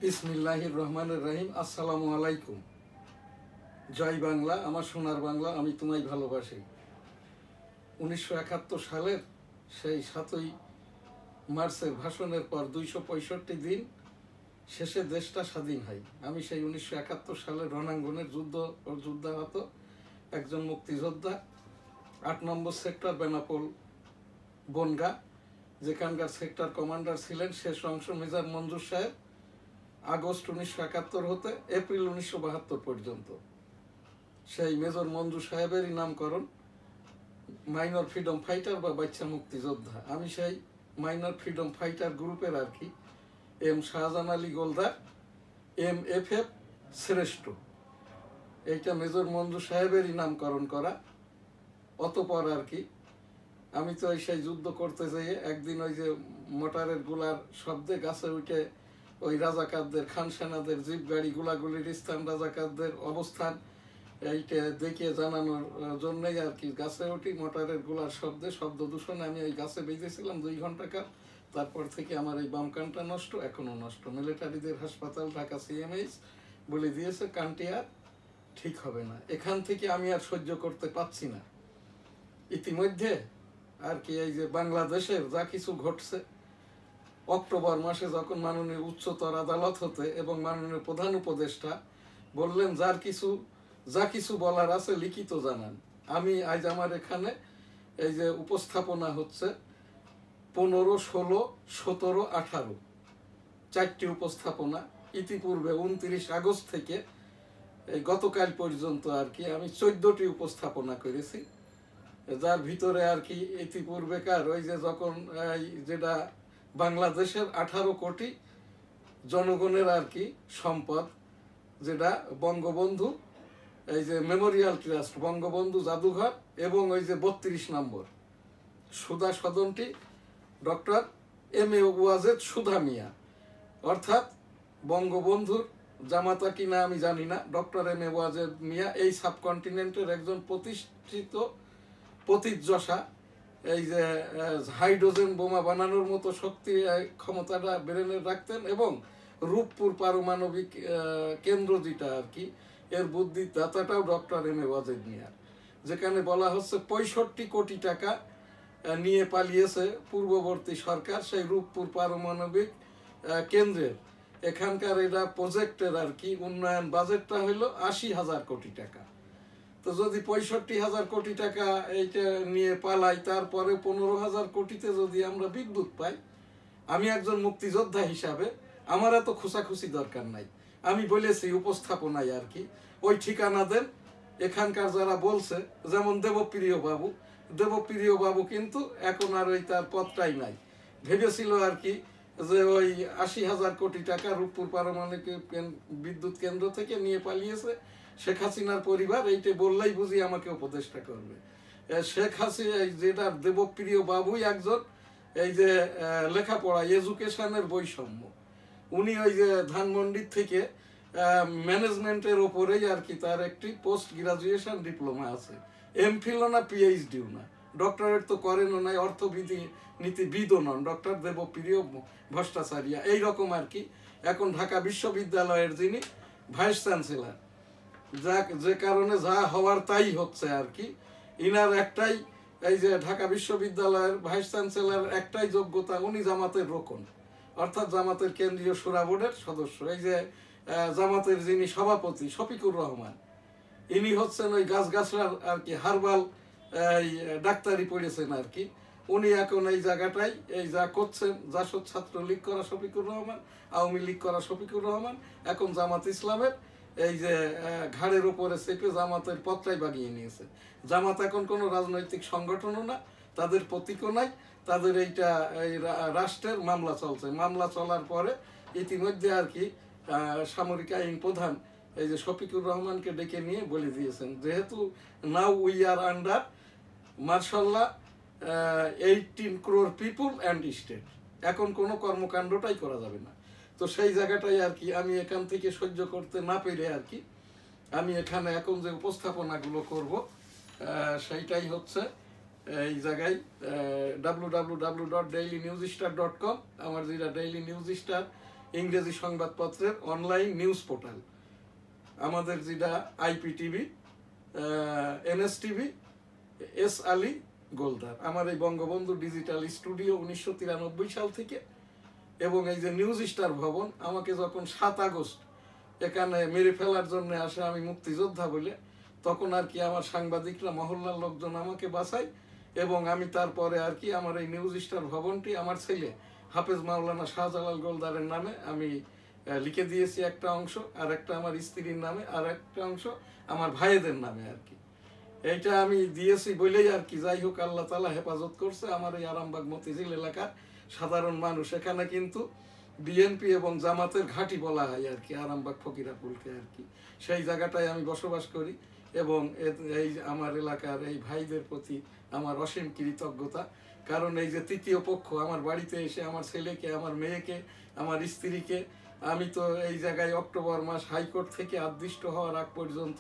বিসমিল্লাহির রহমানির রহিম। আসসালামু আলাইকুম। জয় বাংলা, আমার সোনার বাংলা, আমি তোমায় ভালোবাসি। 1971 সালের সেই 7ই মার্চের ভাষণের পর 265 দিন শেষে দেশটা স্বাধীন হয়। আমি সেই 1971 সালের রণাঙ্গনের যুদ্ধাহত একজন মুক্তিযোদ্ধা। 8 নম্বর সেক্টর, বেনাপোল বনগা, যেখানকার সেক্টর কমান্ডার ছিলেন শেষ অংশ মেজর মঞ্জুর সাহেব। আগস্ট 1971 হতে এপ্রিল 1972 পর্যন্ত সেই মেজর মঞ্জু সাহেবেরই নামকরণ মাইনর ফ্রিডম ফাইটার বা বাচ্চা মুক্তিযোদ্ধা। আমি সেই মাইনর ফ্রিডম ফাইটার গ্রুপের আর কি এম শাহজাহান আলী গোলদার, MFF শ্রেষ্ঠ, এইটা মেজর মঞ্জু সাহেবেরই নামকরণ করা। অতপর আর কি আমি তো সেই যুদ্ধ করতে যেয়ে একদিন ওই যে মোটরের গুলার শব্দে গাছে উঠে ওই রাজাকারদের, খান সেনাদের জিপ গাড়ি, গুলাগুলির স্থান, রাজাকারদের অবস্থান এইটা দেখে জানানোর জন্যই আর কি গাছে উঠি। মোটরের গুলার শব্দে, শব্দ দূষণে আমি ওই গাছে বেঁধেছিলাম 2 ঘন্টা কাল। তারপর থেকে আমার এই বাম কানটা নষ্ট, এখনো নষ্ট। মিলিটারিদের হাসপাতাল ঢাকা CMH বলে দিয়েছে কানটি আর ঠিক হবে না। এখান থেকে আমি আর সহ্য করতে পারছি না। ইতিমধ্যে আর কি এই যে বাংলাদেশের যা কিছু ঘটছে, অক্টোবর মাসে যখন মাননীয় উচ্চতর আদালত হতে এবং মাননীয় প্রধান উপদেষ্টা বললেন যা কিছু বলার আছে লিখিত জানান। আমি আজ আমার এখানে এই যে উপস্থাপনা হচ্ছে 15, 16, 17, 18 4টি উপস্থাপনা। ইতিপূর্বে 29 আগস্ট থেকে এই গতকাল পর্যন্ত আর কি আমি 14টি উপস্থাপনা করেছি, যার ভিতরে আর কি ইতিপূর্বেকার ওই যে যখন যেটা বাংলাদেশের 18 কোটি জনগণের আর কি সম্পদ, যেটা বঙ্গবন্ধু এই যে মেমোরিয়াল ট্রাস্ট, বঙ্গবন্ধু জাদুঘর এবং ওই যে 32 নম্বর সুধা সদনটি ডক্টর MA ওয়াজেদ সুধা মিয়া, অর্থাৎ বঙ্গবন্ধুর জামাতা কিনা আমি জানি না, ডক্টর MA ওয়াজেদ মিয়া এই সাবকন্টিনেন্টের একজন প্রতিষ্ঠিত প্রতিযশা, এই যে হাইড্রোজেন বোমা বানানোর মতো শক্তি ক্ষমতাটা ব্রেনে রাখতেন এবং রূপপুর পারমাণবিক কেন্দ্র যেটা আর কি এর বুদ্ধিদাতাটাও ডক্টর MA ওয়াজেদ মিয়ার। যেখানে বলা হচ্ছে 65 কোটি টাকা নিয়ে পালিয়েছে পূর্ববর্তী সরকার সেই রূপপুর পারমাণবিক কেন্দ্রের। এখানকার এটা প্রজেক্টের আর কি উন্নয়ন বাজেটটা হইল 80,000 কোটি টাকা। তো যদি 65,000 কোটি টাকা এইটা নিয়ে পালাই, তারপরে 15,000 কোটিতে যদি আমরা বিদ্যুৎ পাই, আমি একজন মুক্তিযোদ্ধা হিসাবে আমার এত খোঁচাখুচি দরকার নাই। আমি বলেছি উপস্থাপনায় আর কি ওই ঠিকানা দেন। এখানকার যারা বলছে, যেমন দেবপ্রিয় বাবু কিন্তু এখন আর ওই তার পদটাই নাই। ভেবেছিল আর কি যে ওই 80,000 কোটি টাকা রূপপুর পারমাণবিক বিদ্যুৎ কেন্দ্র থেকে নিয়ে পালিয়েছে শেখ হাসিনার পরিবার, এইটা বললেই বুঝি আমাকে উপদেষ্টা করবে। শেখ হাসিনা যেটা দেবপ্রিয় বাবুই একজন এই যে লেখাপড়া, এডুকেশনের বৈষম্য, উনি ওই যে ধানমন্ডির থেকে ম্যানেজমেন্টের ওপরেই আর কি তার একটি পোস্ট গ্রাজুয়েশন ডিপ্লোমা আছে, MPhil না PhDও না, ডক্টরেট তো করেনও নাই, অর্থবিধি নীতিবিদও নন ডক্টর দেবপ্রিয় ভট্টাচার্য এইরকম আর কি। এখন ঢাকা বিশ্ববিদ্যালয়ের যিনি ভাইস চ্যান্সেলর, যে কারণে যা হওয়ার তাই হচ্ছে আর কি। ইনার একটাই এই যে ঢাকা বিশ্ববিদ্যালয়ের ভাইস চ্যান্সেলর একটাই যোগ্যতা, উনি জামাতের রোকন, অর্থাৎ জামাতের কেন্দ্রীয় সুরা বোর্ডের সদস্য। এই যে জামাতের যিনি সভাপতি শফিকুর রহমান, ইনি হচ্ছেন ওই গাছগাছড়ার আর কি হারবাল ডাক্তারি পড়েছেন আর কি। উনি এখন এই জায়গাটাই এই যা করছেন, জাসদ ছাত্রলীগ করা শফিকুর রহমান, আওয়ামী লীগ করা শফিকুর রহমান, এখন জামাত ইসলামের এই যে ঘাড়ের উপরে চেপে জামাতের পথটাই বাগিয়ে নিয়েছে। জামাত এখন কোনো রাজনৈতিক সংগঠনও না, তাদের প্রতীকও নাই, তাদের এইটা এই রাষ্ট্রের মামলা চলছে। মামলা চলার পরে ইতিমধ্যে আর কি সামরিক আইন প্রধান এই যে শফিকুর রহমানকে ডেকে নিয়ে বলে দিয়েছেন, যেহেতু now we are under martial law, 18 crore people and state, এখন কোনো কর্মকাণ্ডটাই করা যাবে না। তো সেই জায়গাটাই আর কি আমি এখান থেকে সহ্য করতে না পেরে আর কি আমি এখানে এখন যে উপস্থাপনাগুলো করব সেইটাই হচ্ছে এই জায়গায় www.dailynewsstar.com, আমার যেটা ডেইলি নিউজ স্টার ইংরেজি সংবাদপত্রের অনলাইন নিউজ পোর্টাল। আমাদের যেটা IPTV, NSTV, S Ali Goldar. আমার এই বঙ্গবন্ধু ডিজিটাল স্টুডিও 1993 সাল থেকে। এবং এই যে নিউজ স্টার ভবন আমাকে যখন 7 আগস্ট এখানে মেরে ফেলার জন্য আসে, আমি মুক্তিযোদ্ধা বলে, তখন আর কি আমার সাংবাদিকরা, মহল্লার লোকজন আমাকে বাঁচায়। এবং আমি তারপরে আর কি আমার এই নিউজ স্টার ভবনটি আমার ছেলে হাফেজ মাওলানা শাহজালাল গোলদারের নামে আমি লিখে দিয়েছি একটা অংশ, আর একটা আমার স্ত্রীর নামে, আর একটা অংশ আমার ভাইদের নামে আর কি। এইটা আমি দিয়েছি বলেই আর কি, যাই হোক আল্লাহ তাআলা হেফাজত করছে আমার এই আরামবাগ মতিঝিল এলাকার সাধারণ মানুষ। এখানে কিন্তু বিএনপি এবং জামাতের ঘাঁটি বলা হয় আর কি, আরামবাগ ফকিরাপুলকে আর কি। সেই জায়গাটায় আমি বসবাস করি এবং এই আমার এলাকার এই ভাইদের প্রতি আমার অসীম কৃতজ্ঞতা। কারণ এই যে তৃতীয় পক্ষ আমার বাড়িতে এসে আমার ছেলেকে, আমার মেয়েকে, আমার স্ত্রীকে, আমি তো এই জায়গায় অক্টোবর মাস হাইকোর্ট থেকে আদিষ্ট হওয়ার আগ পর্যন্ত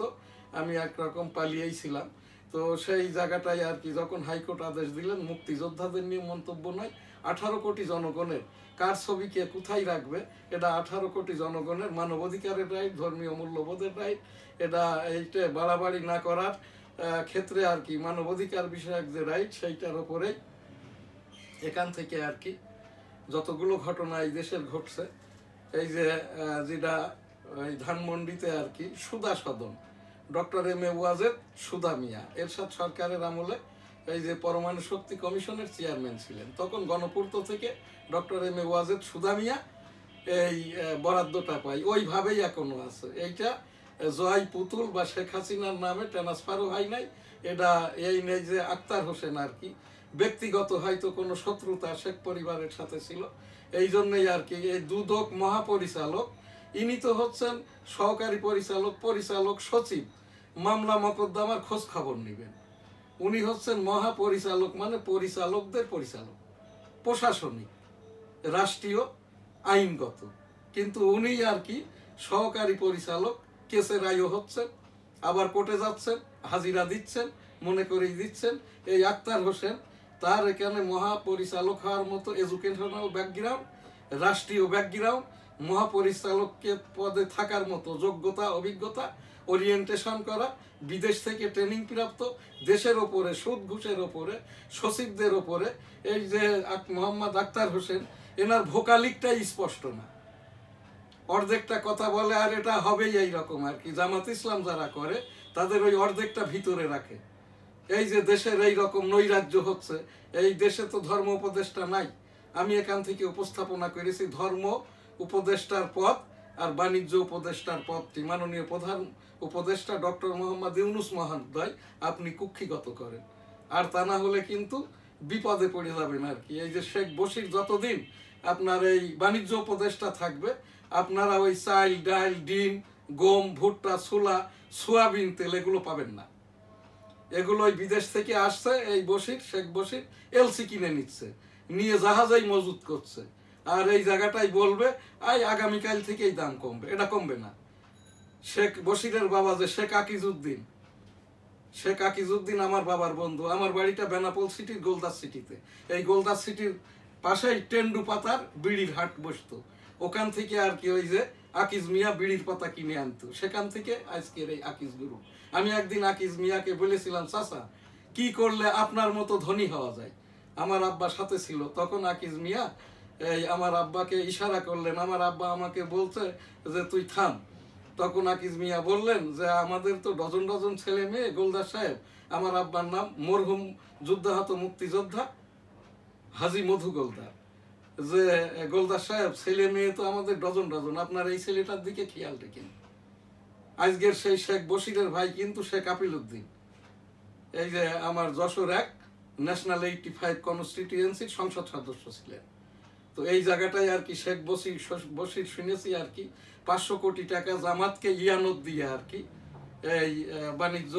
আমি একরকম পালিয়েই ছিলাম। তো সেই জায়গাটায় আর কি যখন হাইকোর্ট আদেশ দিলেন মুক্তিযোদ্ধাদের নিয়ে মন্তব্য নয়, 18 কোটি জনগণের কার ছবিকে কোথায় রাখবে, এটা 18 কোটি জনগণের মানবাধিকারের রাইট, ধর্মীয় মূল্যবোধের রাইট। এটা এইটা বাড়াবাড়ি না করার ক্ষেত্রে আর কি মানবাধিকার বিষয়ক যে রাইট, সেইটার ওপরেই এখান থেকে আর কি যতগুলো ঘটনা এই দেশের ঘটছে, এই যে যেটা এই ধানমন্ডিতে আর কি সুদা সদন, ডক্টর M.A. ওয়াজেদ সুদা মিয়া এরশাদ সরকারের আমলে এই যে পরমাণু শক্তি কমিশনের চেয়ারম্যান ছিলেন, তখন গণপূর্ত থেকে ডক্টর M.A. ওয়াজেদ সুদা মিয়া এই বরাদ্দটা পাই, ওইভাবেই এখনো আছে। এইটা জয় পুতুল বা শেখ হাসিনার নামে ট্রান্সফারও হয় নাই। এটা এই নেই যে আক্তার হোসেন আর কি ব্যক্তিগত হয়তো কোনো শত্রুতা শেখ পরিবারের সাথে ছিল, এই জন্যই আর কি এই দুদক মহাপরিচালক, ইনি তো হচ্ছেন সহকারী পরিচালক, পরিচালক সচিব, মামলা মকদ্দমার খোঁজ খবর নেবেন। উনি হচ্ছেন মহাপরিচালক, মানে পরিচালকদের পরিচালক, প্রশাসনিক, রাষ্ট্রীয়, আইনগত। কিন্তু উনি আর কি সহকারী পরিচালক, কেসের রায়ও হচ্ছেন, আবার কোর্টে যাচ্ছেন, হাজিরা দিচ্ছেন, মনে করেই দিচ্ছেন। এই আক্তার হোসেন, তার এখানে মহাপরিচালক হওয়ার মতো এডুকেশনাল ব্যাকগ্রাউন্ড, রাষ্ট্রীয় ব্যাকগ্রাউন্ড, মহাপরিচালকের পদে থাকার মতো যোগ্যতা, অভিজ্ঞতা, ওরিয়েন্টেশন করা, বিদেশ থেকে ট্রেনিং প্রাপ্ত, দেশের ওপরে সুদ ঘুষের ওপরে, সচিবদের ওপরে এই যে মোহাম্মদ আক্তার হোসেন, এনার ভোকালিকটাই স্পষ্ট না, অর্ধেকটা কথা বলে আর এটা হবেই এইরকম আর কি। জামাত ইসলাম যারা করে তাদের ওই অর্ধেকটা ভিতরে রাখে। এই যে দেশের এই রকম নৈরাজ্য হচ্ছে, এই দেশে তো ধর্ম উপদেষ্টা নাই। আমি এখান থেকে উপস্থাপনা করেছি ধর্ম উপদেষ্টার পদ আর বাণিজ্য উপদেষ্টার পদটি মাননীয় প্রধান উপদেষ্টা ডক্টর মোহাম্মদ ইউনুস মহোদয় আপনি কুক্ষিগত করেন, আর তা না হলে কিন্তু বিপদে পড়ে যাবেন আর কি। এই যে শেখ বশির যতদিন আপনার এই বাণিজ্য উপদেষ্টা থাকবে, আপনারা ওই চাল, ডাল, ডিম, গম, ভুট্টা, ছোলা, সোয়াবিন তেল এগুলো পাবেন না। এগুলোই বিদেশ থেকে আসছে। এই বশির, শেখ বশির এলসি কিনে নিচ্ছে, নিয়ে জাহাজেই মজুত করছে, আর এই জায়গাটাই বলবে আগামীকাল থেকেই দাম কমবে। এটা কমবে না। শেখ বশিরের বাবা যে শেখ আকিজউদ্দিন, শেখ আকিজউদ্দিন আমার বাবার বন্ধু। আমার বাড়িটা বেনাপোল সিটির গোলদাস সিটিতে। এই গোলদাস সিটির পাশেই টেন্ডু পাতার বিড়ির হাট বসতো। ওখান থেকে আর কি ওই যে আকিজ মিয়া বিড়ির পাতা কিনে আনতো, সেখান থেকে আজকের এই আকিজ গুরু। আমি একদিন আকিজ মিয়াকে বলেছিলাম, চাচা কি করলে আপনার মতো ধনী হওয়া যায়? আমার আব্বা সাথে ছিল তখন। আকিজ মিয়া এই আমার আব্বাকে ইশারা করলেন, আমার আব্বা আমাকে বলছে যে তুই থাম। তখন আকিজ মিয়া বললেন যে আমাদের তো ডজন ডজন ছেলে মেয়ে গোলদার সাহেব। আমার আব্বার নাম মরহুম যুদ্ধাহত মুক্তিযোদ্ধা হাজী মধু গোলদার। যে গোলদার সাহেব, ছেলে মেয়ে তো আমাদের ডজন ডজন, আপনার এই ছেলেটার দিকে খেয়াল রেখেন। আজকের সেই শেখ বশিরের ভাই কিন্তু শেখ আপিল উদ্দিন, এই যে আমার যশোর 1 ন্যাশনাল 85 কনস্টিটিউয়েন্সির সংসদ সদস্য ছিলেন। তো এই জায়গাটায় আর কি শেখ বশির শুনেছি আর কি 500 কোটি টাকা জামাতকে ইয়ানত দিয়ে আর কি এই বাণিজ্য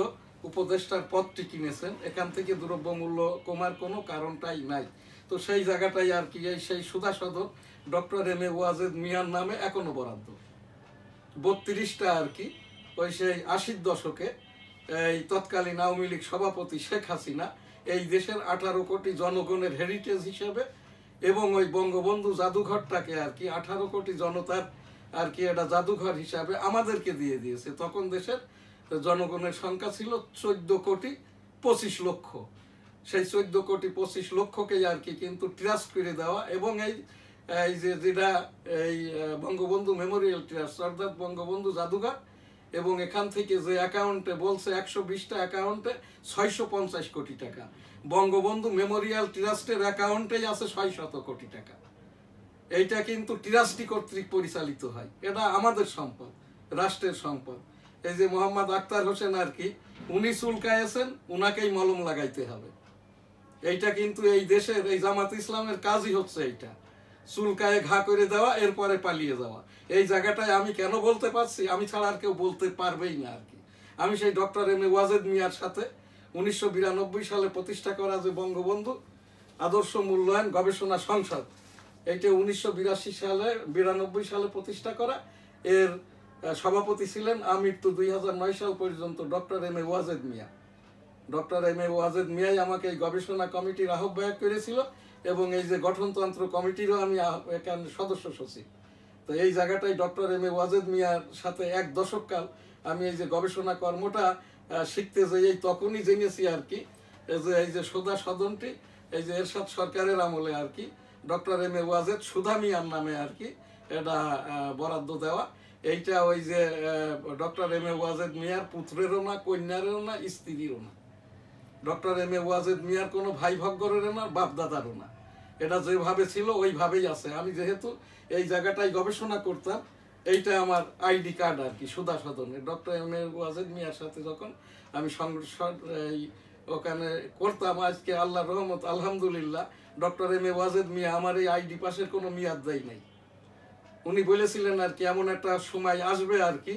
উপদেষ্টার পদটি কিনেছেন। এখান থেকে দ্রব্যমূল্য কমার কোনো কারণটাই নাই। তো সেই জায়গাটাই আর কি এই সেই সুদা সদর ডক্টর M.A. ওয়াজেদ মিয়ার নামে এখনো বরাদ্দ 32টা আর কি। ওই সেই 80-র দশকে এই তৎকালীন আওয়ামী লীগ সভাপতি শেখ হাসিনা এই দেশের 18 কোটি জনগণের হেরিটেজ হিসেবে এবং ওই বঙ্গবন্ধু জাদুঘরটাকে আর কি 18 কোটি জনতার আর কি এটা জাদুঘর হিসাবে আমাদেরকে দিয়ে দিয়েছে। তখন দেশের জনগণের সংখ্যা ছিল 14,25,00,000। সেই 14,25,00,000কেই আর কি কিন্তু ট্রাস্ট করে দেওয়া, এবং এই এই যে যেটা এই বঙ্গবন্ধু মেমোরিয়াল ট্রাস্ট অর্থাৎ বঙ্গবন্ধু জাদুঘর, এবং এখান থেকে যে অ্যাকাউন্টে বলছে 120টা অ্যাকাউন্টে 650 কোটি টাকা, বঙ্গবন্ধু মেমোরিয়াল ট্রাস্টের অ্যাকাউন্টেই আছে 600 কোটি টাকা। এইটা কিন্তু ট্রাস্টি কর্তৃক পরিচালিত হয়, এটা আমাদের সম্পদ, রাষ্ট্রের সম্পদ। এই যে মোহাম্মদ আক্তার হোসেন আর কি উনি চুলকায়েছেন, উনাকেই মলম লাগাইতে হবে। এইটা কিন্তু এই দেশের এই জামাত ইসলামের কাজই হচ্ছে এইটা, চুলকায়ে ঘা করে দেওয়া, এরপরে পালিয়ে যাওয়া। এই জায়গাটায় আমি কেন বলতে পারছি, আমি ছাড়া আর কেউ বলতে পারবেই না আর কি। আমি সেই ডক্টর এম এ ওয়াজেদ মিয়ার সাথে 1992 সালে প্রতিষ্ঠা করা যে বঙ্গবন্ধু আদর্শ মূল্যায়ন গবেষণা সংসদ, এইটা 1992 সালে প্রতিষ্ঠা করা। এর সভাপতি ছিলেন আমৃত্যু 2009 সাল পর্যন্ত doctor M A Wazed Miah. Doctor M A Wazed মিয়াই আমাকে এই গবেষণা কমিটির আহ্বায়ক করেছিল, এবং এই যে গঠনতন্ত্র কমিটিরও আমি এখানে সদস্য সচিব। তো এই জায়গাটাই ডক্টর এম এ ওয়াজেদ মিয়ার সাথে 1 দশক কাল আমি এই যে গবেষণা কর্মটা শিখতে যাই, তখনই জেনেছি আর কি এই যে সুধা সদনটি এই যে এরশাদ সরকারের আমলে আর কি ডক্টর এম এ ওয়াজেদ সুধা মিয়ার নামে আর কি এটা বরাদ্দ দেওয়া। এইটা ওই যে ডক্টর এম এ ওয়াজেদ মিয়ার পুত্রেরও না, কন্যারও না, স্ত্রীরও না। ডক্টর এম এ ওয়াজেদ মিয়ার কোনো ভাই ভগ্গরেরও না, বাপদাদারও না। এটা যেভাবে ছিল ওইভাবেই আছে। আমি যেহেতু এই জায়গাটায় গবেষণা করতাম, এইটা আমার আইডি কার্ড আর কি সুধা সদনের। ডক্টর এম এ ওয়াজেদ মিয়ার সাথে যখন আমি সংসদ ওখানে করতাম, আজকে আল্লাহর রহমত আলহামদুলিল্লাহ doctor M A Wazed Miah আমার এই আইডি পাসের কোনো মেয়াদ দেয় নাই। উনি বলেছিলেন আর কি এমন একটা সময় আসবে আর কি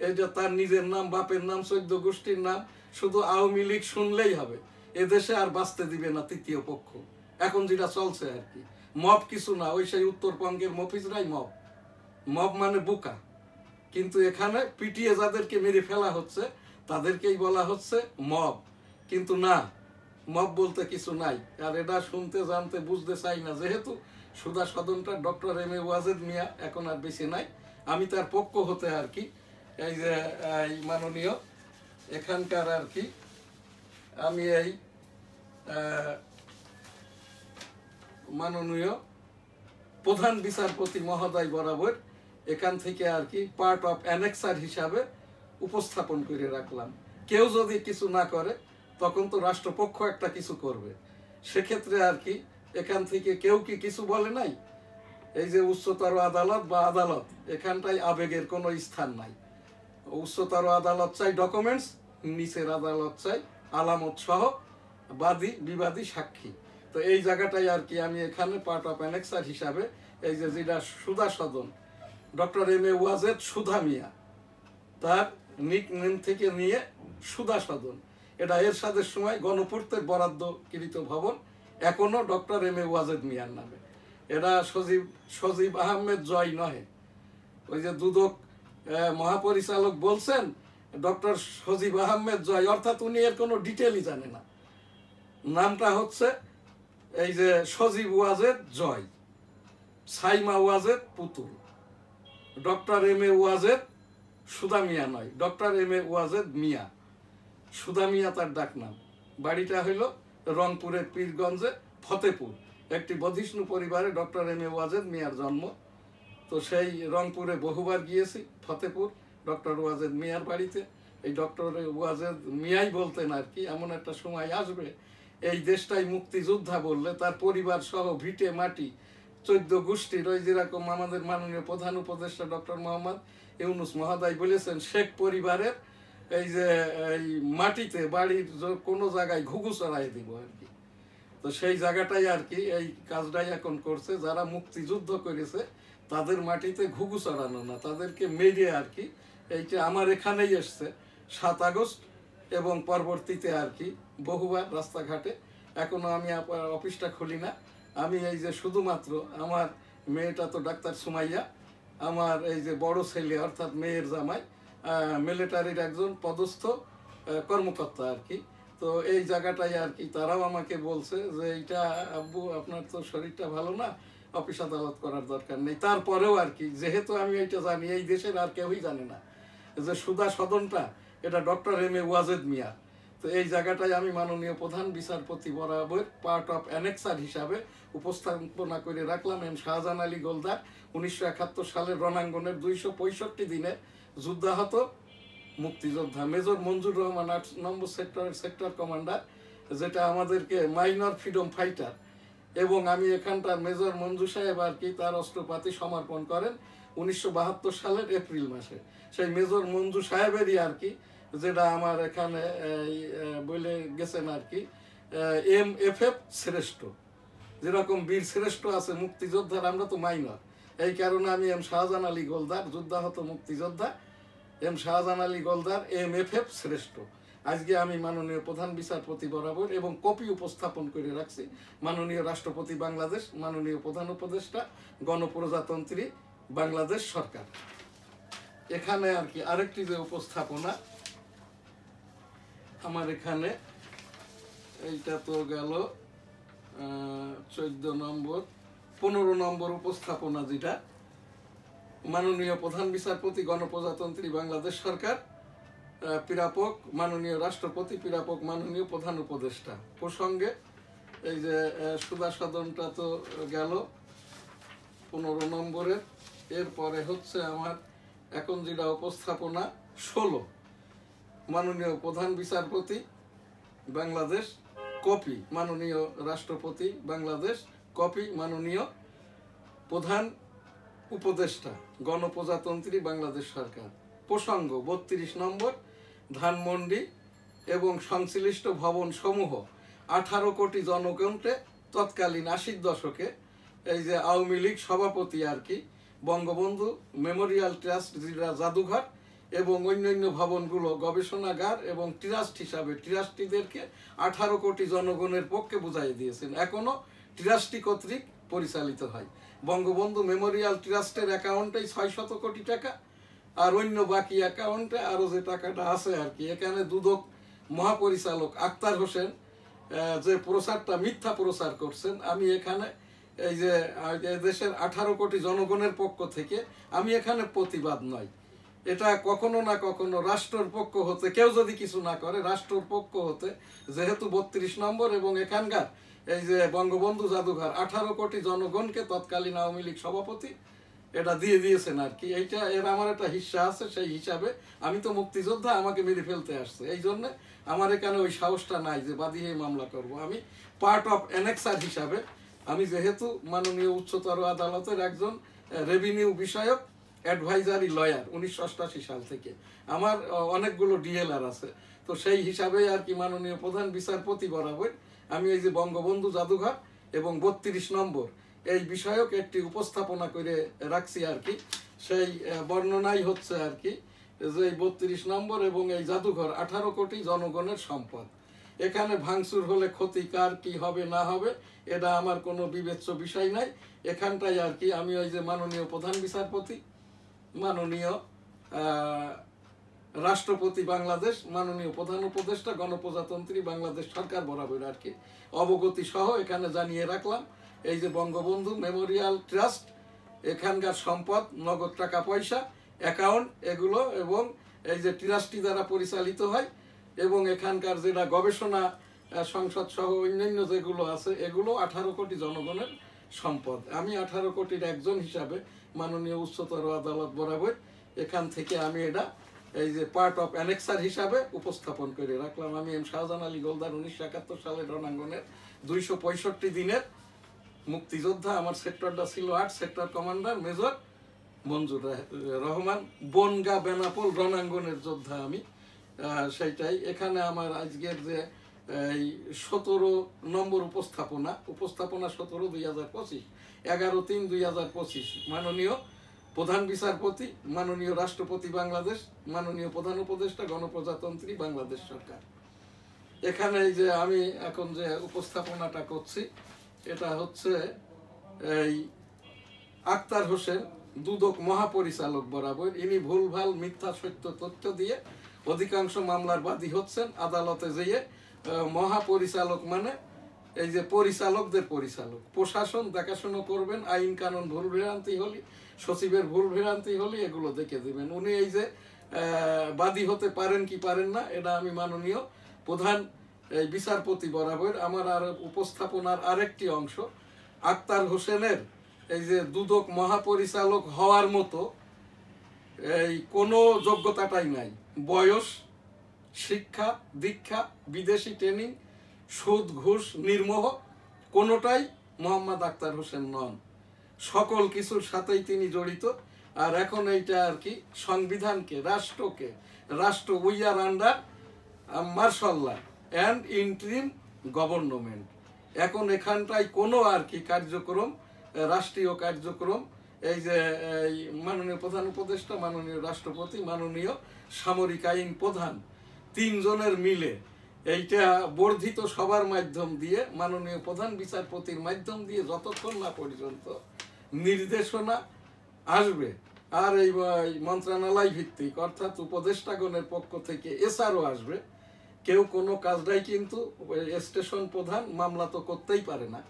এই যে তার নিজের নাম, বাপের নাম, 14 গোষ্ঠীর নাম শুধু আওয়ামী লীগ শুনলেই হবে, এদেশে আর বাঁচতে দিবে না তৃতীয় পক্ষ। এখন যেটা চলছে আর কি মব কিছু না, ওই সেই উত্তরবঙ্গের মফিজরাই মব। মব মানে বোকা, কিন্তু এখানে পিটিয়ে যাদেরকে মেরে ফেলা হচ্ছে তাদেরকেই বলা হচ্ছে মব। কিন্তু না, মব বলতে কিছু নাই। আর এটা শুনতে জানতে বুঝতে চাই না, যেহেতু সুধা সদনটা doctor M A Wazed Miah এখন আর বেশি নাই। আমি তার পক্ষ হতে আর কি এই যে মাননীয় এখানকার আর কি আমি এই মাননীয় প্রধান বিচারপতি মহোদয় বরাবর এখান থেকে আর কি পার্ট অফ অ্যানেক্সার হিসাবে উপস্থাপন করে রাখলাম। কেউ যদি কিছু না করে তখন তো রাষ্ট্রপক্ষ একটা কিছু করবে, সেক্ষেত্রে আর কি এখান থেকে কেউ কি কিছু বলে নাই। এই যে উচ্চতর আদালত বা আদালত, এখানটায় আবেগের কোনো স্থান নাই। উচ্চতর আদালত চাই ডকুমেন্টস, নিচের আদালত চাই আলামত সহ বাদী বিবাদী সাক্ষী। তো এই জায়গাটাই আর কি আমি এখানে পার্ট অফ অ্যানেক্সার হিসাবে এই যে যেটা সুধা সদন ডক্টর এম এ ওয়াজেদ সুধা মিয়া, তার নিক নেম থেকে নিয়ে সুধা সদন, এটা এরশাদের সময় গণপূর্তের বরাদ্দকৃত ভবন, এখনো ডক্টর এম এ ওয়াজেদ মিয়ার নামে। এটা সজীব আহমেদ জয় নহে। ওই যে দুদক মহাপরিচালক বলছেন ডক্টর সজীব আহমেদ জয়, অর্থাৎ উনি এর কোনো ডিটেলই জানে না। নামটা হচ্ছে এই যে সজীব ওয়াজেদ জয়, সাইমা ওয়াজেদ পুতুল। ডক্টর এম এ ওয়াজেদ সুধা মিয়া নয়, doctor M A Wazed Miah, সুধা মিয়া তার ডাক নাম। বাড়িটা হইল রংপুরের পীরগঞ্জে ফতেপুর। একটি বধিষ্ণু পরিবারে ডক্টর এম এ ওয়াজেদ মিয়ার জন্ম। তো সেই রংপুরে বহুবার গিয়েছি, ফতেপুর ডক্টর ওয়াজেদ মিয়ার বাড়িতে। এই ডক্টর ওয়াজেদ মিয়াই বলতেন আর কি এমন একটা সময় আসবে এই দেশটাই মুক্তিযোদ্ধা বললে তার পরিবার সহ ভিটে মাটি 14 গোষ্ঠীর, ওই যেরকম আমাদের মাননীয় প্রধান উপদেষ্টা ডক্টর মোহাম্মদ ইউনুস মহোদয় বলেছেন শেখ পরিবারের এই যে এই মাটিতে বাড়ির কোনো জায়গায় ঘুঘু চড়াই দিব আর কি। তো সেই জায়গাটাই আর কি এই কাজটাই এখন করছে। যারা মুক্তিযুদ্ধ করেছে তাদের মাটিতে ঘুঘু চড়ানো না, তাদেরকে মেরে আর কি এইটা আমার এখানেই এসছে 7 আগস্ট এবং পরবর্তীতে আর কি বহুবার রাস্তাঘাটে। এখনো আমি অফিসটা খুলি না। আমি এই যে শুধুমাত্র আমার মেয়েটা তো ডাক্তার সুমাইয়া, আমার এই যে বড় ছেলে অর্থাৎ মেয়ের জামাই মিলিটারির একজন পদস্থ কর্মকর্তা আর কি। তো তো এই জায়গাটাই আর কি তারাও আমাকে বলছে যে এইটা আব্বু আপনার তো শরীরটা ভালো না, অফিস আদালত করার দরকার নেই। তারপরেও আর কি যেহেতু আমি এইটা জানি, এই দেশের আর কেউই জানে না যে সুধা সদনটা এটা doctor M A Wazed Miah. তো এই জায়গাটায় আমি মাননীয় প্রধান বিচারপতি বরাবর পার্ট অফ অ্যানেক্সার হিসাবে উপস্থাপনা করে রাখলাম এম শাহজাহান আলী গোলদার 1971 সালের রণাঙ্গনের 265 দিনে যুদ্ধাহত মুক্তিযোদ্ধা মেজর মঞ্জুর রহমান 8 নম্বর সেক্টরের সেক্টর কমান্ডার, যেটা আমাদেরকে মাইনর ফ্রিডম ফাইটার। এবং আমি এখানটার মেজর মঞ্জু সাহেব আর কি তার অস্ত্রপাতি সমর্পণ করেন 1972 সালের এপ্রিল মাসে। সেই মেজর মঞ্জু সাহেবেরই আর কি যেটা আমার এখানে বলে গেছেন আর কি MFF শ্রেষ্ঠ, যেরকম বীর শ্রেষ্ঠ আছে মুক্তিযোদ্ধার, আমরা তো মাইনর। এই কারণে আমি এম শাহজাহান আলী গোলদার যুদ্ধাহত মুক্তিযোদ্ধা এম শাহজাহান আলী গোলদার MFF শ্রেষ্ঠ আজকে আমি মাননীয় প্রধান বিচারপতি বরাবর এবং কপি উপস্থাপন করে রাখছি মাননীয় রাষ্ট্রপতি বাংলাদেশ, মাননীয় প্রধান উপদেষ্টা গণপ্রজাতন্ত্রী বাংলাদেশ সরকার। এখানে আর কি আরেকটি যে উপস্থাপনা আমার এখানে, এইটা তো গেল 14 নম্বর 15 নম্বর উপস্থাপনা, যেটা মাননীয় প্রধান বিচারপতি গণপ্রজাতন্ত্রী বাংলাদেশ সরকার, প্রাপক মাননীয় রাষ্ট্রপতি, প্রাপক মাননীয় প্রধান উপদেষ্টা প্রসঙ্গে। এই যে সুধা সদনটা তো গেল 15 নম্বরের। এরপরে হচ্ছে আমার এখন যেটা উপস্থাপনা 16 মাননীয় প্রধান বিচারপতি বাংলাদেশ কপি মাননীয় রাষ্ট্রপতি বাংলাদেশ, কপি মাননীয় প্রধান উপদেষ্টা গণপ্রজাতন্ত্রী বাংলাদেশ সরকার। প্রসঙ্গ 32 নম্বর ধানমন্ডি এবং সংশ্লিষ্ট ভবন সমূহ 18 কোটি জনগণকে তৎকালীন 80 দশকে এই যে আওয়ামী লীগ সভাপতি আর কি বঙ্গবন্ধু মেমোরিয়াল ট্রাস্ট জাদুঘর এবং অন্যান্য ভবনগুলো গবেষণাগার এবং ট্রাস্ট হিসাবে ট্রাস্টিদেরকে 18 কোটি জনগণের পক্ষে বুঝাই দিয়েছেন। এখনো ট্রাস্টি কর্তৃক পরিচালিত হয়। বঙ্গবন্ধু মেমোরিয়াল ট্রাস্টের অ্যাকাউন্টে 600 কোটি টাকা, আর অন্য বাকি অ্যাকাউন্টে আরো যে টাকাটা আছে আর কি। এখানে দুদক মহাপরিচালক আক্তার হোসেন যে প্রচারটা মিথ্যা প্রচার করছেন, আমি এখানে এই যে দেশের 18 কোটি জনগণের পক্ষ থেকে আমি এখানে প্রতিবাদ নয়, এটা কখনো না কখনো রাষ্ট্রের পক্ষ হতে কেউ যদি কিছু না করে রাষ্ট্রের পক্ষ হতে যেহেতু 32 নম্বর এবং এখানকার এই যে বঙ্গবন্ধু জাদুঘর 18 কোটি জনগণকে তৎকালীন আওয়ামী লীগ সভাপতি এটা দিয়ে দিয়েছেন আর কি। এইটা এর আমার একটা হিস্সা আছে, সেই হিসাবে আমি তো মুক্তিযোদ্ধা, আমাকে মেরে ফেলতে আসছে, এই জন্য আমার এখানে ওই সাহসটা নাই যে বাদী মামলা করব। আমি পার্ট অফ অ্যানেক্সার হিসাবে আমি যেহেতু মাননীয় উচ্চতর আদালতের একজন রেভিনিউ বিষয়ক অ্যাডভাইজারি লয়ার 1988 সাল থেকে, আমার অনেকগুলো ডিএলআর আছে, তো সেই হিসাবে আর কি মাননীয় প্রধান বিচারপতি বরাবর আমি এই যে বঙ্গবন্ধু জাদুঘর এবং 32 নম্বর এই বিষয়ক একটি উপস্থাপনা করে রাখছি আর কি। সেই বর্ণনাই হচ্ছে আর কি যে 32 নম্বর এবং এই জাদুঘর 18 কোটি জনগণের সম্পদ। এখানে ভাঙচুর হলে ক্ষতি কার কি হবে না হবে এটা আমার কোনো বিবেচ্য বিষয় নাই। এখানটাই আর কি আমি ওই যে মাননীয় প্রধান বিচারপতি, মাননীয় রাষ্ট্রপতি বাংলাদেশ, মাননীয় প্রধান উপদেষ্টা গণপ্রজাতন্ত্রী বাংলাদেশ সরকার বরাবর আর কি অবগতি সহ এখানে জানিয়ে রাখলাম। এই যে বঙ্গবন্ধু মেমোরিয়াল ট্রাস্ট এখানকার সম্পদ, নগদ টাকা পয়সা, অ্যাকাউন্ট এগুলো এবং এই যে ট্রাস্টি দ্বারা পরিচালিত হয় এবং এখানকার যেটা গবেষণা সংসদ সহ অন্যান্য যেগুলো আছে এগুলো 18 কোটি জনগণের সম্পদ। আমি 18 কোটির একজন হিসাবে মাননীয় উচ্চতর আদালত বরাবর এখান থেকে আমি এটা এই যে পার্ট অফ অ্যানেক্সার হিসাবে উপস্থাপন করে রাখলাম। আমি এম শাহজাহান আলী গোলদার 1971 সালের রণাঙ্গনের 265 দিনের মুক্তিযোদ্ধা। আমার সেক্টরটা ছিল 8, সেক্টর কমান্ডার মেজর মঞ্জুর রহমান, বনগা বেনাপোল রণাঙ্গনের যোদ্ধা আমি। সেইটাই এখানে আমার আজকের যে এই 17 নম্বর উপস্থাপনা 17 2025 11/3/2025 মাননীয় প্রধান বিচারপতি, মাননীয় রাষ্ট্রপতি বাংলাদেশ, মাননীয় প্রধান উপদেষ্টা গণপ্রজাতন্ত্রী বাংলাদেশ সরকার। এখানে এই যে আমি এখন যে উপস্থাপনাটা করছি এটা হচ্ছে এই আক্তার হোসেন দুদক মহাপরিচালক বরাবর, ইনি ভুলভাল মিথ্যা সত্য তথ্য দিয়ে অধিকাংশ মামলার বাদী হচ্ছেন। আদালতে যেয়ে মহাপরিচালক মানে এই যে পরিচালকদের পরিচালক, প্রশাসন দেখাশোনা করবেন, আইন কানুন ভুল ভ্রান্তি হলে, সচিবের ভুল ভ্রান্তি হলে এগুলো দেখে দেবেন। উনি এই যে বাদী হতে পারেন কি পারেন না, এটা আমি মাননীয় প্রধান এই বিচারপতি বরাবর আমার আর উপস্থাপনার আরেকটি অংশ, আক্তার হোসেনের এই যে দুদক মহাপরিচালক হওয়ার মতো এই কোনো যোগ্যতাটাই নাই। বয়স, শিক্ষা দীক্ষা, বিদেশি ট্রেনিং, সুদ ঘুষ নির্মোহ কোনোটাই মোহাম্মদ আক্তার হোসেন নন। সকল কিছুর সাথেই তিনি জড়িত। আর এখন এইটা আর কি সংবিধানকে, রাষ্ট্রকে, রাষ্ট্র we are under martial law and interim government. এখন এখানটায় কোনো আর কি কার্যক্রম, রাষ্ট্রীয় কার্যক্রম, এই যে মাননীয় প্রধান উপদেষ্টা, মাননীয় রাষ্ট্রপতি, মাননীয় সামরিক আইন প্রধান, তিনজনের মিলে এইটা বর্ধিত সবার মাধ্যম দিয়ে, মাননীয় প্রধান বিচারপতির মাধ্যম দিয়ে যতক্ষণ না পর্যন্ত নির্দেশনা আসবে, আর এই মন্ত্রণালয় ভিত্তিক অর্থাৎ উপদেষ্টাগণের পক্ষ থেকে এসআরও আসবে, কেউ কোনো কাজটাই কিন্তু স্টেশন প্রধান মামলা তো করতেই পারে না,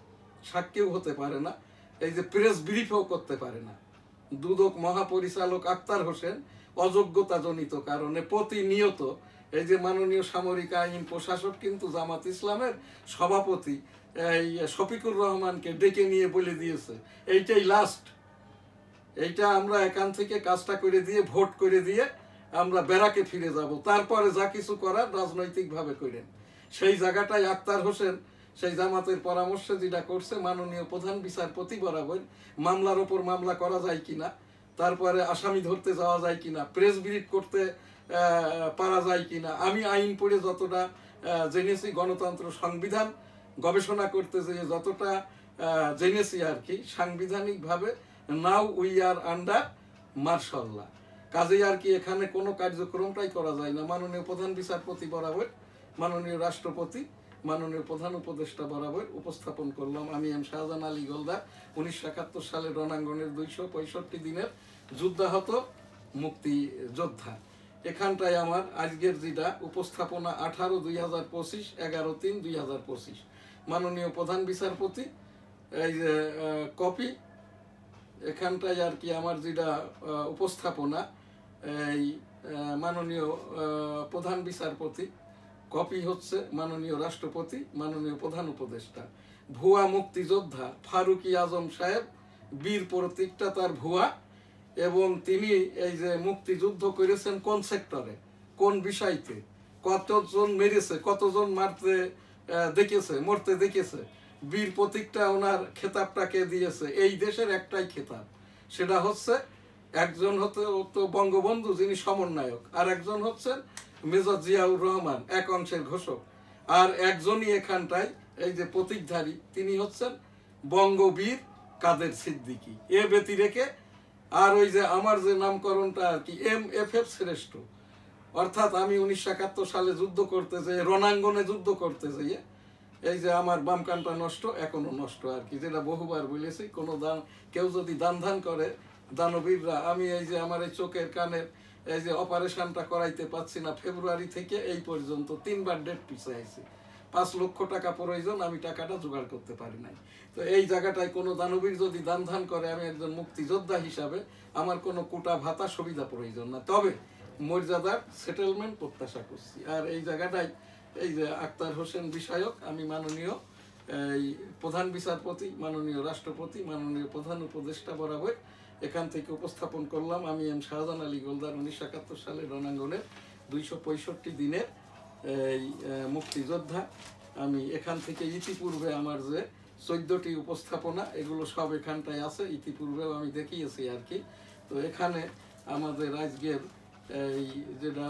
সাক্ষীও হতে পারে না, এই যে প্রেস ব্রিফও করতে পারে না। দুদক মহাপরিচালক আক্তার হোসেন অযোগ্যতাজনিত কারণে প্রতিনিয়ত এই যে মাননীয় সামরিক আইন প্রশাসক কিন্তু জামাত ইসলামের সভাপতি এই শফিকুর রহমানকে ডেকে নিয়ে বলে দিয়েছে এইটাই লাস্ট, এইটা আমরা এখান থেকে কাজটা করে দিয়ে ভোট করে দিয়ে আমরা ব্যারাকে ফিরে যাব, তারপরে যা কিছু করার রাজনৈতিকভাবে করেন। সেই জায়গাটায় আক্তার হোসেন সেই জামাতের পরামর্শে যেটা করছে, মাননীয় প্রধান বিচারপতি বরাবর মামলার ওপর মামলা করা যায় কিনা, তারপরে আসামি ধরতে যাওয়া যায় কিনা, প্রেস ব্রিফ করতে পারা যায় কিনা, আমি আইন পড়ে যতটা জেনেছি, গণতন্ত্র সংবিধান গবেষণা করতে যেয়ে যতটা জেনেছি আর কি, সাংবিধানিকভাবে now we are under martial law, কাজেই আর কি এখানে কোনো কার্যক্রমটাই করা যায় না। মাননীয় প্রধান বিচারপতি বরাবর, মাননীয় রাষ্ট্রপতি, মাননীয় প্রধান উপদেষ্টা বরাবর উপস্থাপন করলাম আমি এম শাহজাহান আলী গোলদার, 1971 সালের রণাঙ্গনের 265 দিনের যুদ্ধাহত মুক্তিযোদ্ধা। এখানটায় আমার আজকের যেটা উপস্থাপনা 18/2025, 11/3/2025, মাননীয় প্রধান বিচারপতি এই যে কপি, এখানটায় আর কি আমার যেটা উপস্থাপনা এই মাননীয় প্রধান বিচারপতি, কপি হচ্ছে মাননীয় রাষ্ট্রপতি, মাননীয় প্রধান উপদেষ্টা। ভুয়া মুক্তিযোদ্ধা ফারুকি আজম সাহেব, বীর প্রতীকটা তার ভুয়া, এবং তিনি এই যে মুক্তিযুদ্ধ করেছেন কোন সেক্টরে, কোন বিষয়তে, কতজন মেরেছে, কতজন মারতে দেখেছে, মরতে দেখেছে, বীর প্রতীকটা ওনার খেতাবটাকে দিয়েছে এই দেশের একটাই খেতাব, সেটা হচ্ছে একজন তো বঙ্গবন্ধু যিনি সমন্বয়ক, আর একজন হচ্ছেন মেজর জিয়াউর রহমান এক অংশের ঘোষক, আর একজনই এখানটায় এই যে প্রতীকধারী তিনি হচ্ছেন বঙ্গবীর কাদের সিদ্দিকী। এ ব্যতি রেখে আর ওই যে আমার যে নামকরণটা আর কি MFF শ্রেষ্ঠ, অর্থাৎ আমি 1971 সালে যুদ্ধ করতে যাই, রণাঙ্গনে যুদ্ধ করতে যাইয়ে এই যে আমার বাম কানটা নষ্ট, এখনো নষ্ট আর কি, যেটা বহুবার বলেছি, কোনো কেউ যদি দান করে দানবীররা, আমি এই যে আমার এই চোখের কানের এই যে অপারেশনটা করাইতে পারছি না, ফেব্রুয়ারি থেকে এই পর্যন্ত 3বার ডেট পিছাইছি, 5 লক্ষ টাকা প্রয়োজন, আমি টাকাটা জোগাড় করতে পারি নাই। তো এই জায়গাটায় কোনো দানবীর যদি দান করে, আমি একজন মুক্তিযোদ্ধা হিসাবে আমার কোনো কোটা ভাতা সুবিধা প্রয়োজন না, তবে মর্যাদার সেটেলমেন্ট প্রত্যাশা করছি। আর এই জায়গাটায় এই যে আক্তার হোসেন বিষয়ক আমি মাননীয় এই প্রধান বিচারপতি, মাননীয় রাষ্ট্রপতি, মাননীয় প্রধান উপদেষ্টা বরাবর এখান থেকে উপস্থাপন করলাম আমি এম শাহজাহান আলী গোলদার, 1971 সালের রণাঙ্গনের 265 দিনের এই মুক্তিযোদ্ধা। আমি এখান থেকে ইতিপূর্বে আমার যে 14টি উপস্থাপনা, এগুলো সব এখানটায় আছে, ইতিপূর্বেও আমি দেখিয়েছি আর কি। তো এখানে আমাদের আজকের এই যেটা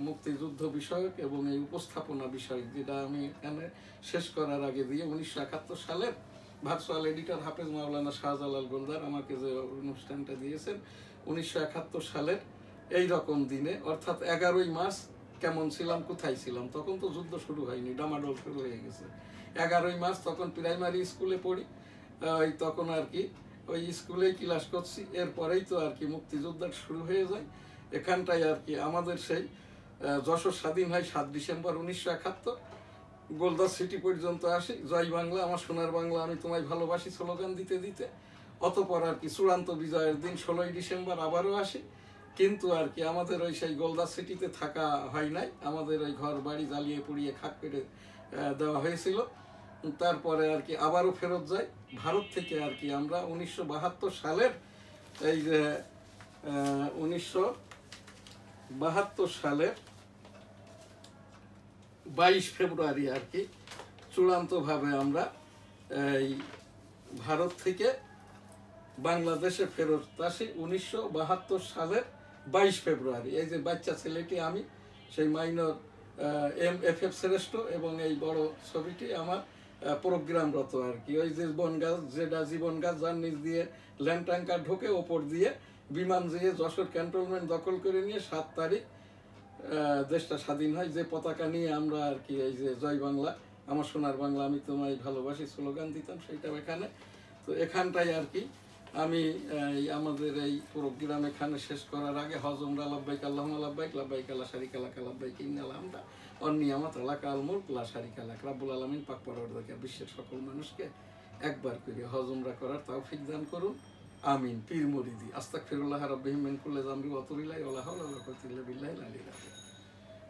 মুক্তিযুদ্ধ বিষয়ক এবং এই উপস্থাপনা বিষয়ক, যেটা আমি এখানে শেষ করার আগে দিয়ে 1971 সালের ভার্চুয়াল এডিটর হাফেজ মাওলানা শাহজালাল গোলদার আমাকে যে অনুষ্ঠানটা দিয়েছেন 1971 সালের এই রকম দিনে, অর্থাৎ 11ই মার্চ কেমন ছিলাম, কোথায় ছিলাম, তখন তো যুদ্ধ শুরু হয়নি, ডামাডোল শুরু হয়ে গেছে। 11ই মার্চ তখন প্রাইমারি স্কুলে পড়ি, ওই তখন আর কি ওই স্কুলেই ক্লাস করছি, এরপরেই তো আর কি মুক্তিযুদ্ধ শুরু হয়ে যায়। এখানটায় আর কি আমাদের সেই যশোর স্বাধীন হয় 7 ডিসেম্বর 1971, গোলদা সিটি পর্যন্ত আসি। জয় বাংলা, আমার সোনার বাংলা, আমি তোমায় ভালোবাসি স্লোগান দিতে দিতে অতপর আর কি চূড়ান্ত বিজয়ের দিন 16ই ডিসেম্বর আবারও আসি। কিন্তু আর কি আমাদের ওই সেই গোলদা সিটিতে থাকা হয় নাই, আমাদের ওই ঘর বাড়ি জ্বালিয়ে পুড়িয়ে খাক পেটে দেওয়া হয়েছিল। তারপরে আর কি আবারও ফেরত যাই ভারত থেকে আর কি। আমরা 1972 সালের এই যে 1972 সালের 22 ফেব্রুয়ারি আর কি চূড়ান্তভাবে আমরা এই ভারত থেকে বাংলাদেশে ফেরত আসি 1972 সালের 22 ফেব্রুয়ারি। এই যে বাচ্চা ছেলেটি আমি, সেই মাইনর MFF শ্রেষ্ঠ, এবং এই বড় ছবিটি আমার প্রোগ্রামরত আর কি। ওই জীবন গাছ, যেটা জীবন গাছ যার নিচ দিয়ে ল্যান্ড ট্যাঙ্কার ঢোকে, ওপর দিয়ে বিমান দিয়ে যশোর ক্যান্টনমেন্ট দখল করে নিয়ে 7 তারিখ দেশটা স্বাধীন হয়। যে পতাকা নিয়ে আমরা আর কি এই যে জয় বাংলা, আমার সোনার বাংলা, আমি তোমায় ভালোবাসি স্লোগান দিতাম, সেইটাও এখানে। তো এখানটাই আর কি আমি আমাদের এই প্রোগ্রাম এখানে শেষ করার আগে হজমরা লাব্বাইক আল্লাহুম্মা লাব্বাইক, লাব্বাইক লা শারিকা লাক লাব্বাইক ইন্নাল হামদা ওয়ান নিয়ামাত লাকাল মুলক লা শারিকা লাক। রব্বুল আলামিন পাক পরওয়ারদিগার বিশ্বের সকল মানুষকে একবার করে হজমরা করার তৌফিক দান করুন, আমিন। পীর মুরিদি আস্তাগফিরুল্লাহ রাব্বিহিম মিন কুল্লি যামবি ওয়া আতুবু ইলাইহি ওয়া লা হাওলা ওয়া লা কুওয়াতা ইল্লা বিল্লাহিল আলিয়্যিল আযীম।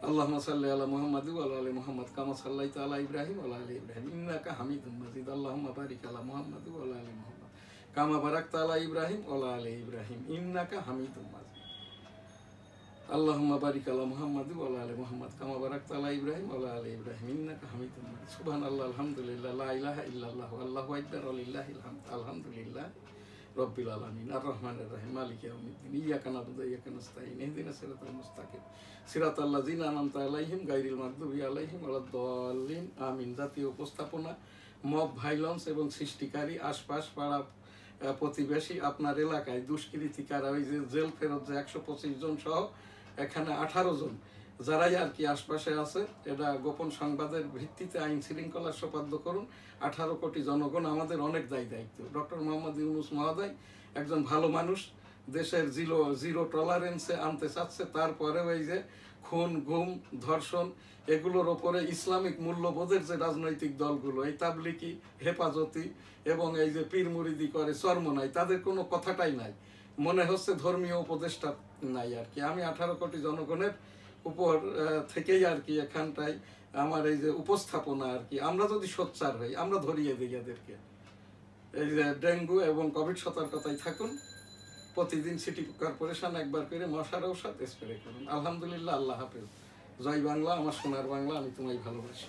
আল্লাহুম্মা সাল্লি আলা মুহাম্মাদ ওয়া আলা আলি মুহাম্মাদ কামা সাল্লাইতা আলা ইব্রাহিম ওয়া আলা আলি ইব্রাহিম ইন্নাকা হামিদুম মাজিদ। আল্লাহুম্মা বারিক আলা মুহাম্মাদ ওয়া আলা আলি মুহাম্মাদ কামা বারাকতা আলা ইব্রাহিম ওয়া আলা আলি ইব্রাহিম ইন্নাকা হামিদুম মাজিদ। আল্লাহুম্মা বারিক আলা মুহাম্মাদ ওয়া আলা আলি মুহাম্মাদ কামা বারাকতা আলা ইব্রাহিম ওয়া আলা আলি ইব্রাহিম ইন্নাকা হামিদুম মাজিদ। সুবহানাল্লাহ, আলহামদুলিল্লাহ, লা ইলাহা ইল্লাল্লাহ, আল্লাহু আকবার, ওয়া লিল্লাহিল হামদ। আলহামদুলিল্লাহ রব্বিল আলামিন আর রহমানির রহিম মালিকি ইয়াউমিদ্দিন। ইয়্যাকা না'বুদু ওয়া ইয়্যাকা নাস্তাঈন ইহদিনাস সিরাতাল মুস্তাকিম সিরাতাল লাযিনা আন'আমতা আলাইহিম গায়রিল মাগদুবি আলাইহিম ওয়ালাদ-দাল্লিন। আমিন। জাতীয় উপস্থাপনা, মব ভাইলেন্স এবং সৃষ্টিকারী, আশপাশ পাড়া প্রতিবেশী, আপনার এলাকায় দুষ্কৃতিকারা, ওই যে জেল ফেরত যে 125 জন সহ এখানে 18 জন যারাই আর কি আশপাশে আছে, এটা গোপন সংবাদের ভিত্তিতে আইন শৃঙ্খলা সুপাদ্য করুন। 18 কোটি জনগণ আমাদের অনেক দায়িত্ব। ডক্টর মোহাম্মদ ইউনূস মহোদয় একজন ভালো মানুষ, দেশের জিরো টলারেন্সে আনতে চাচ্ছে। তারপরেও এই যে খুন, গুম, ধর্ষণ, এগুলোর ওপরে ইসলামিক মূল্যবোধের যে রাজনৈতিক দলগুলো, এই তাবলিকি, হেফাজতি এবং এই যে পীর মুরিদি করে চরমনাই, তাদের কোনো কথাটাই নাই। মনে হচ্ছে ধর্মীয় উপদেষ্টা নাই আর কি। আমি 18 কোটি জনগণের উপর থেকেই আর কি এখানটায় আমার এই যে উপস্থাপনা আর কি। আমরা যদি সোচ্চার হই, আমরা ধরিয়ে দিই এদেরকে। এই যে ডেঙ্গু এবং কোভিড সতর্কতায় থাকুন। প্রতিদিন সিটি কর্পোরেশন একবার করে মশার ঔষধ স্প্রে করুন। আলহামদুলিল্লাহ, আল্লাহ হাফেজ। জয় বাংলা, আমার সোনার বাংলা, আমি তোমায় ভালোবাসি।